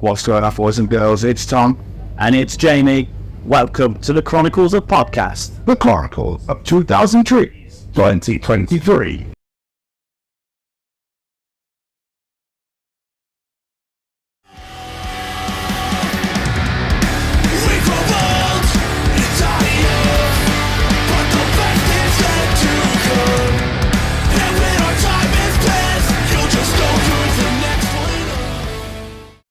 What's going on, boys and girls? It's Tom. And it's Jamie. Welcome to the Chronicles of Podcast. The Chronicles of 2003, 2023.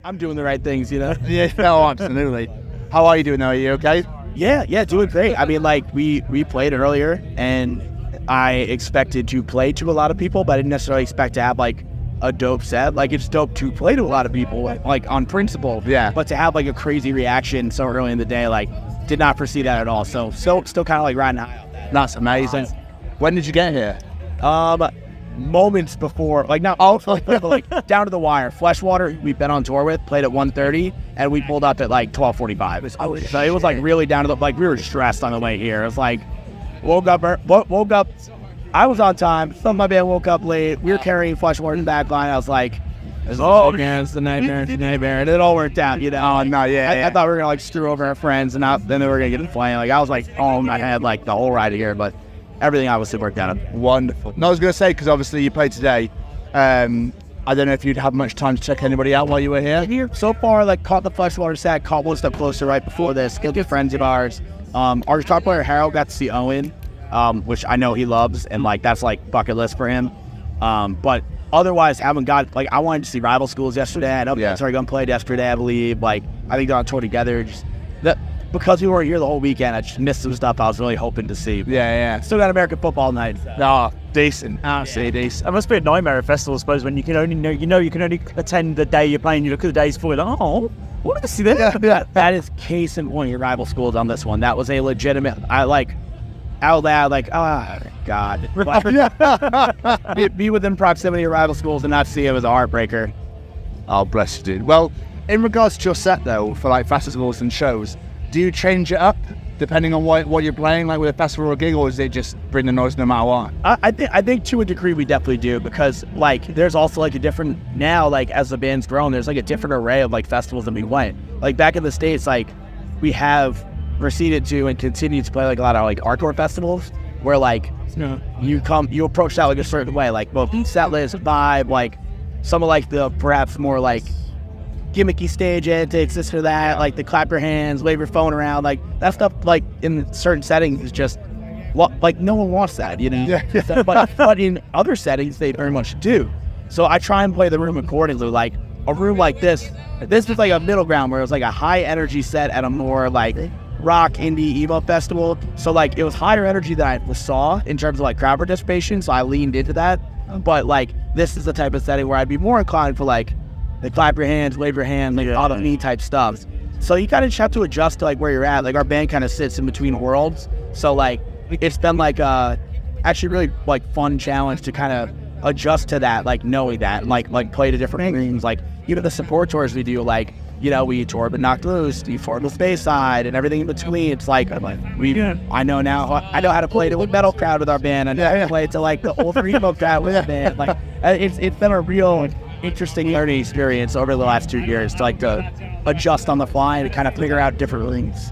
I'm doing the right things, you know? Yeah, no, absolutely. How are you doing now? Are you okay? Yeah, doing great. I mean, like, we played earlier, and I expected to play to a lot of people, but I didn't necessarily expect to have, like, a dope set. Like, it's dope to play to a lot of people, like, on principle. Yeah. But to have, like, a crazy reaction so early in the day, like, did not foresee that at all. So, still kind of, like, riding high on that. That's amazing. When did you get here? Moments before, like, not like down to the wire. Fleshwater, we've been on tour with, played at 1:30, and we pulled up at like 12:45. So it was like really down to the, like, we were stressed on the way here. It was like, woke up. I was on time. Some of my band woke up late. We were carrying Fleshwater in the back line. I was like, it's the nightmare, and it all worked out, you know. Oh no, yeah. I thought we were gonna like screw over our friends, and then they were gonna get in flame. Like, I was like, oh, I had like the whole ride here, but everything obviously worked out. Wonderful. No, I was going to say, because obviously you played today, I don't know if you'd have much time to check anybody out while you were here. So far, like, caught the Fleshwater set, caught one step closer right before this. Good friends of ours. Our guitar player, Harold, got to see Owen, which I know he loves, and, like, that's, like, bucket list for him. But otherwise, haven't got, like, I wanted to see Rival Schools yesterday. I know Sorry Gun played yesterday, I believe. Like, I think they're on tour together. Because we weren't here the whole weekend, I just missed some stuff I was really hoping to see. Yeah. Still got American football night. So. No, decent. Absolutely decent. It must be a nightmare at festival, I suppose, when you can only you can only attend the day you're playing. You look at the days before, you're like, oh, what did I see that? Yeah. That is case in point. Your Rival Schools on this one. That was a legitimate. I like out loud, like, oh God. Be within proximity of Rival Schools and not see it was a heartbreaker. Oh, bless you, dude. Well, in regards to your set though, for like festivals and shows, do you change it up depending on what you're playing, like with a festival or a gig, or is it just bring the noise no matter what? I think to a degree we definitely do, because like there's also like a different, now like as the band's grown, there's like a different array of like festivals that we went. Like back in the States, like we have proceeded to and continue to play like a lot of like hardcore festivals where like you approach that like a certain way, like both set list, vibe, like some of like the perhaps more like gimmicky stage antics, this or that, like the clap your hands, wave your phone around, like that stuff, like in certain settings is just, like no one wants that, you know? Yeah. But in other settings, they very much do. So I try and play the room accordingly. Like a room like this was like a middle ground where it was like a high energy set at a more like rock, indie, emo festival. So like it was higher energy than I saw in terms of like crowd participation, so I leaned into that. But like this is the type of setting where I'd be more inclined for like the clap your hands, wave your hand, like all of me type stuff. So you kind of just have to adjust to like where you're at. Like our band kind of sits in between worlds. So like it's been like actually really like fun challenge to kind of adjust to that, like knowing that, like play to different rooms. Like even the support tours we do, like, you know, we tour but knocked loose, we toured with Bayside and everything in between. It's like I know how to play to a metal crowd with our band. I know how to play to like the older emo crowd with the band. Like it's been a real interesting learning experience over the last 2 years to like to adjust on the fly and kind of figure out different things.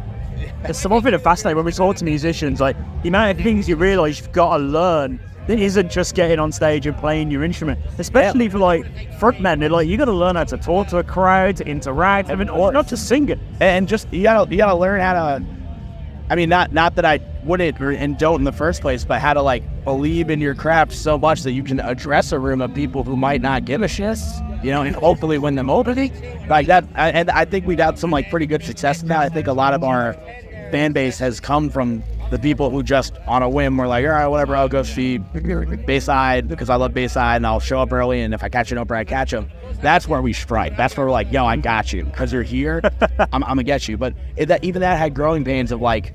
It's something that fascinating when we talk to musicians, like the amount of things you realise you've got to learn. It isn't just getting on stage and playing your instrument, especially for like frontmen. They're like, you got to learn how to talk to a crowd, to interact, I mean, or not to sing it. And just you gotta learn how to. I mean, not that I wouldn't and don't in the first place, but how to like believe in your craft so much that you can address a room of people who might not give a shit, you know, and hopefully win them over. Like that, and I think we've had some like pretty good success in that. I think a lot of our fan base has come from the people who just on a whim were like, all right, whatever, I'll go see Bayside because I love Bayside and I'll show up early, and if I catch an opener, I catch them. That's where we strike. That's where we're like, yo, I got you because you're here. I'm gonna get you. But even that had growing pains of like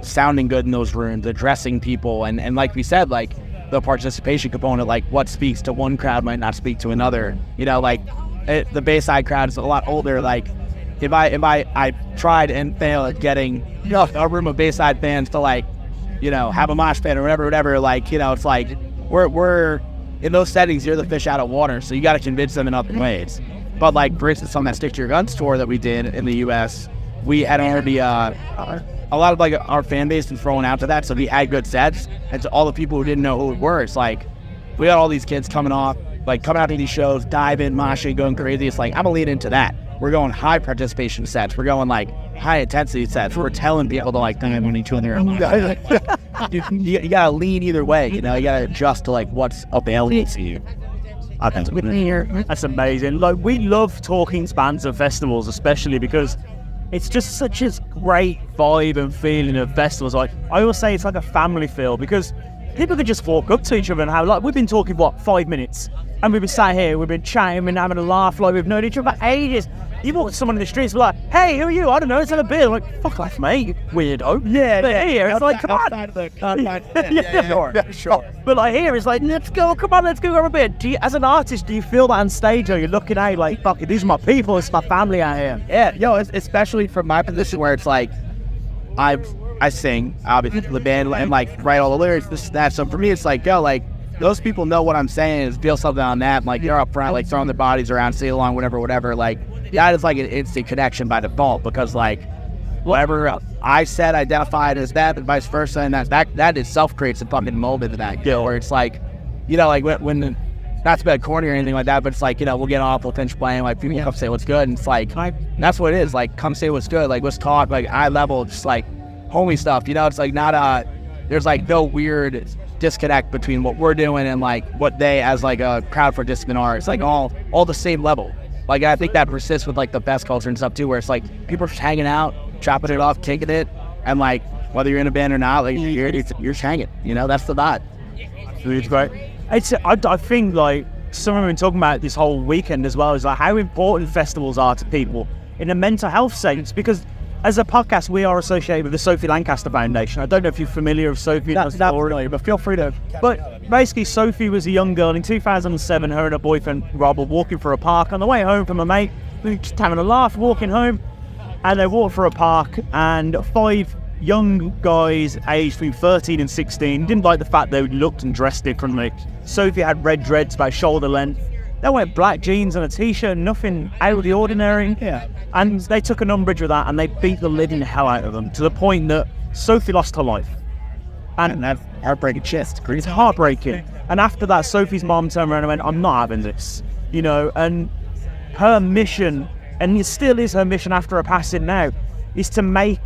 sounding good in those rooms, addressing people, and like we said, like the participation component, like what speaks to one crowd might not speak to another. You know, like the Bayside crowd is a lot older. Like if I tried and failed at getting a room of Bayside fans to like, you know, have a mosh pit or whatever, like, you know, it's like we're in those settings, you're the fish out of water, so you got to convince them in other ways. But like, for instance, on that Stick to Your Guns tour that we did in the U.S., we had already a lot of like our fan base been thrown out to that, so we had good sets. And to all the people who didn't know who we were, it's like we got all these kids coming out to these shows, diving, moshing, going crazy. It's like I'm gonna lead into that. We're going high participation sets. We're going like high intensity sets. We're telling people to like dive on each other. You gotta lean either way. You know, you gotta adjust to like what's available to you. That's amazing. Like, we love talking bands and festivals, especially because it's just such a great vibe and feeling of festivals. Like, I always say it's like a family feel, because people could just walk up to each other and have, like, we've been talking, 5 minutes? And we've been sat here, we've been chatting, and having a laugh, like we've known each other for ages. You walk to someone in the streets, like, hey, who are you? I don't know, let's have a beer. Like, fuck off, mate, you weirdo. Yeah, but here, it's like, come on. Sure. But like here, it's like, let's go, come on, let's go have a beer. As an artist, do you feel that on stage, or you're looking at it like, fuck it, these are my people, it's my family out here? Yeah, especially from my position where it's like, I sing, obviously, the band, and like write all the lyrics, this, that. So for me, it's like, like, those people know what I'm saying, feel something on that, like they're up front, like throwing their bodies around, sing along, whatever. Like, that is like an instant connection by default, because like, whatever I said identified as that, and vice versa, and that itself creates a fucking moment of that deal, where it's like, you know, like when not to be corny or anything like that, but it's like, you know, we'll get off, we'll finish playing, like, people come say what's good, and it's like, that's what it is, like, come say what's good, like, let's talk, like, eye level, just like, homie stuff, you know, it's like not there's like no weird disconnect between what we're doing and like what they as like a crowd participant are. It's like all the same level. Like, I think that persists with like the best culture and stuff too, where it's like people are just hanging out, chopping it off, kicking it, and like whether you're in a band or not, like you're just hanging, you know, that's the vibe. It's great. I think like someone been talking about this whole weekend as well, is like how important festivals are to people in a mental health sense, because as a podcast, we are associated with the Sophie Lancaster Foundation. I don't know if you're familiar with Sophie. Not familiar, but feel free to. But basically, Sophie was a young girl in 2007. Her and her boyfriend Rob were walking for a park on the way home from a mate. We were just having a laugh, walking home, and they walked for a park. And 5 young guys, aged between 13 and 16, didn't like the fact they looked and dressed differently. Sophie had red dreads by shoulder length. They wore black jeans and a t-shirt, nothing out of the ordinary. Yeah. And they took an umbrage with that, and they beat the living hell out of them, to the point that Sophie lost her life. And that's heartbreaking shit. It's heartbreaking. And after that, Sophie's mom turned around and went, I'm not having this. You know, and her mission, and it still is her mission after her passing now, is to make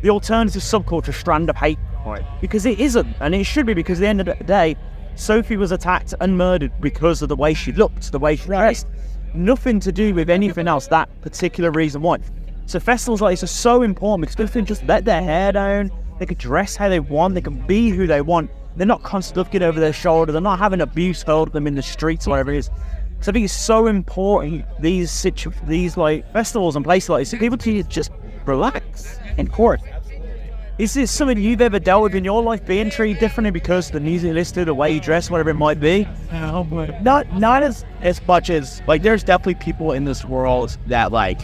the alternative subculture strand of hate. Right. Because it isn't, and it should be, because at the end of the day, Sophie was attacked and murdered because of the way she looked, the way she dressed. Nothing to do with anything else, that particular reason why. So festivals like this are so important, because people can just let their hair down, they can dress how they want, they can be who they want. They're not constantly looking over their shoulder, they're not having abuse hurled at them in the streets or whatever it is. So I think it's so important, these like festivals and places like this, so people can just relax in court. Is this something you've ever dealt with in your life, being treated differently because the music listed, the way you dress, whatever it might be? Not as much as, like, there's definitely people in this world that, like,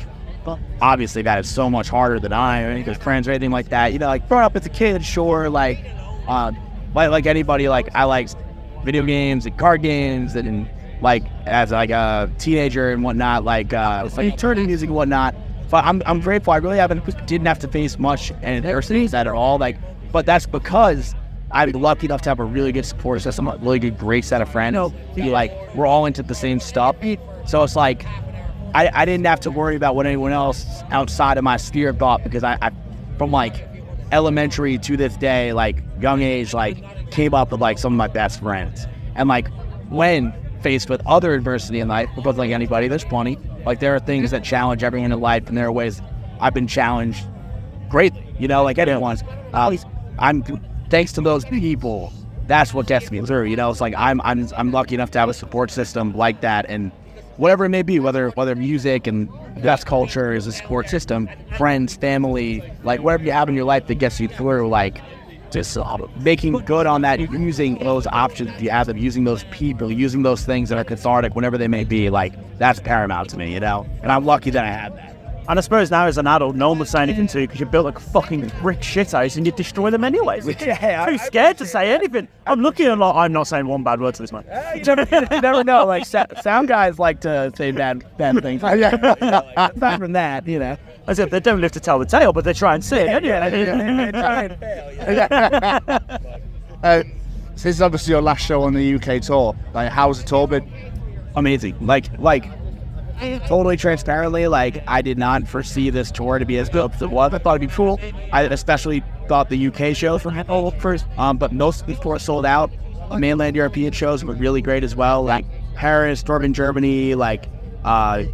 obviously that is so much harder than I or any of his friends or anything like that. You know, like, growing up as a kid, sure, like anybody, like, I like video games and card games, and like, as like a teenager and whatnot, like turning music and whatnot. But I'm grateful. I really didn't have to face much adversities at all. Like, but that's because I'm lucky enough to have a really good support system, a really good, great set of friends. Like, we're all into the same stuff. So it's like, I didn't have to worry about what anyone else outside of my sphere thought, because I from like elementary to this day, like young age, like came up with like some of my best friends. And like, when faced with other adversity in life, because like anybody, there's plenty. Like, there are things that challenge everyone in life, and there are ways I've been challenged greatly, you know, like everyone's. I'm thanks to those people, that's what gets me through, you know. It's like I'm lucky enough to have a support system like that, and whatever it may be, whether music and best culture is a support system, friends, family, like whatever you have in your life that gets you through, like just making good on that, using those options you have, using those people, using those things that are cathartic, whenever they may be, like, that's paramount to me, you know? And I'm lucky that I have that. And I suppose now as an adult, no one would say anything to you because you built like a fucking brick shit house and you destroy them anyways. Too scared to say anything. I'm looking at like, I'm not saying one bad word to this man. You never know. Like sound guys like to say bad things. Aside from that, you know. As if they don't live to tell the tale, but they try and say it. So this is obviously your last show on the UK tour. Like, how's the tour been? Amazing. Like totally transparently, like I did not foresee this tour to be as good as it was. I thought it'd be cool. I especially thought the UK shows were first, but most of the tour sold out. Mainland European shows were really great as well. Like Paris, Dortmund, Germany, like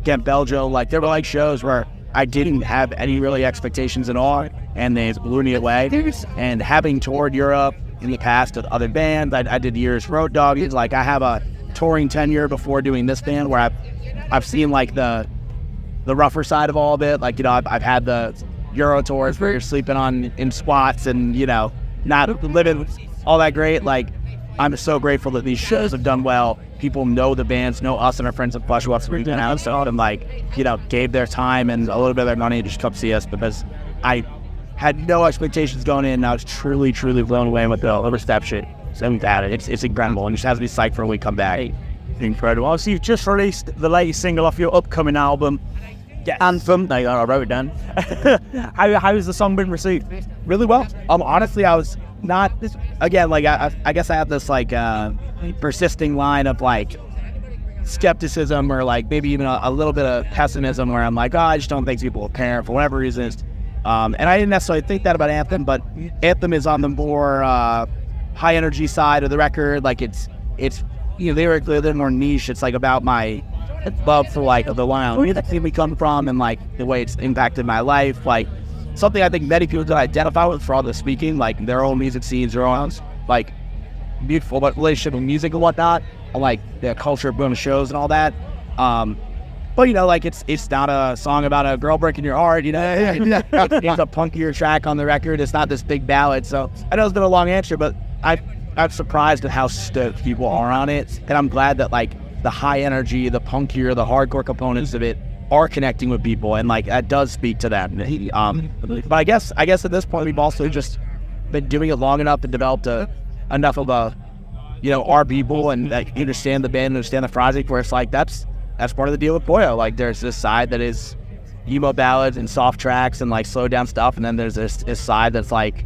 Ghent, Belgium. Like there were like shows where I didn't have any really expectations at all, and they blew me away. And having toured Europe in the past with other bands, I did years Road Dogg. Like I have a touring tenure before doing this band where I've seen like the rougher side of all of it. Like, you know, I've had the Euro tours where you're sleeping in squats and, you know, not living all that great. Like, I'm so grateful that these shows have done well. People know the bands, know us and our friends at Flush What's Freaking Out, and like, you know, gave their time and a little bit of their money to just come see us because I had no expectations going in. And I was truly, truly blown away with the reception. So it's incredible, and just has to be psyched for when we come back. Incredible. So you've just released the latest single off your upcoming album, Anthem. There you go, I wrote it down. How has the song been received? Really well. Honestly, I was not, again, like I guess I have this like persisting line of like skepticism or like maybe even a little bit of pessimism where I'm like, oh, I just don't think people will care for whatever reason. And I didn't necessarily think that about Anthem, but Anthem is on the more high energy side of the record. Like it's you know, lyrically a little more niche. It's like about my love for like the line we come from and like the way it's impacted my life. Like something I think many people can identify with for all the speaking, like their own music scenes, their own like beautiful relationship with music and whatnot, and like the culture of going to shows and all that. But you know, like it's not a song about a girl breaking your heart, you know. It's a punkier track on the record. It's not this big ballad. So I know it's been a long answer, but I'm surprised at how stoked people are on it, and I'm glad that like the high energy, the punkier, the hardcore components of it are connecting with people, and like that does speak to that. But I guess at this point we've also just been doing it long enough and developed enough of a, you know, our people and like understand the band, understand the project, where it's like that's part of the deal with Koyo. Like there's this side that is emo ballads and soft tracks and like slow down stuff, and then there's this side that's like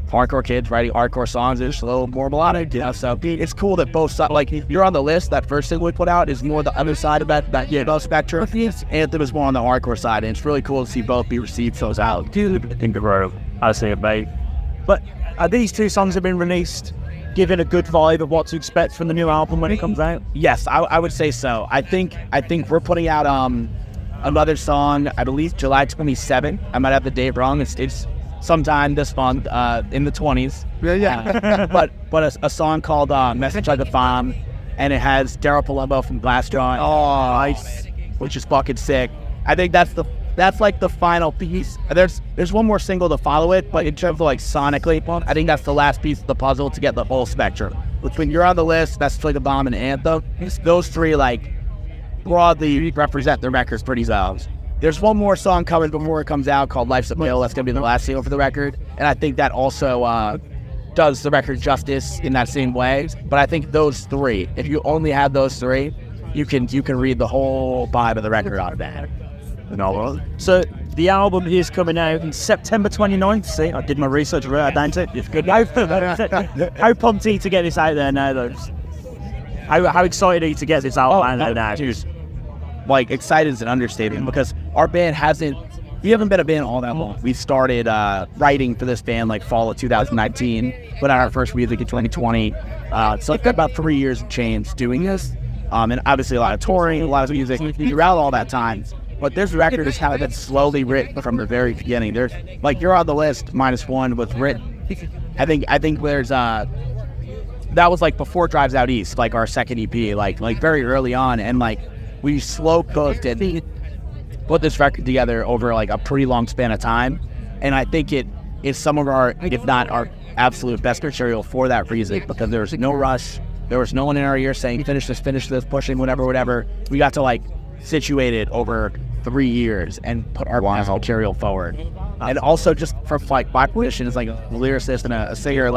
hardcore kids writing hardcore songs. It's a little more melodic, you know. So it's cool that both sides, like you're on the list. That first single we put out is more the other side of that spectrum. Anthem is more on the hardcore side, and it's really cool to see both be received so out. I see it, mate. But these two songs have been released, giving a good vibe of what to expect from the new album when it comes out. Yes, I would say so. I think we're putting out another song, I believe July 27th. I might have the date wrong. It's sometime this month, in the 20s. Yeah. But a song called Message Like a Bomb, and it has Daryl Palumbo from Glassjaw. Oh, nice. Which is fucking sick. I think that's like the final piece. There's one more single to follow it, but in terms of like sonically, I think that's the last piece of the puzzle to get the whole spectrum. When you're on the list, Message Like a Bomb and Anthem, those three like broadly represent the record's pretty well. There's one more song coming before it comes out called Life's a Pill. That's going to be the last single for the record. And I think that also does the record justice in that same way. But I think those three, if you only have those three, you can read the whole vibe of the record out of that. So the album is coming out in September 29th. See, I did my research, I don't it? It's good. How pumped are you to get this out there now, though? How excited are you to get this out there now? Like, excited is an understatement because our band we haven't been a band all that long. We started writing for this band like fall of 2019, put out our first music in 2020. So I've got about 3 years of change doing this. And obviously a lot of touring, a lot of music throughout all that time. But this record is how it's slowly written from the very beginning. There's like, you're on the list -1 was written. I think there's that was like before Drives Out East, like our second EP, like very early on, and like we slow cooked and put this record together over like a pretty long span of time. And I think it is some of our, if not our absolute best material for that reason, because there was no rush. There was no one in our ear saying, finish this, pushing, whatever. We got to like situate it over 3 years and put our best material forward. And also just from like my position as like a lyricist and a singer,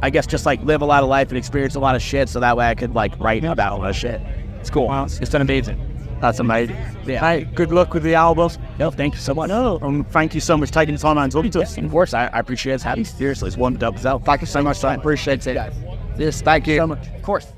I guess just like live a lot of life and experience a lot of shit, so that way I could like write about all that shit. It's cool. Wow. It's been amazing. That's amazing. Yeah. Hey, good luck with the album. No, thank you so much. No, thank you so much for taking the time and talking to us. Of course, I appreciate it. Seriously, it's one dub out. Thank you so much. I appreciate it. Yes, Thank you. so much. Of course.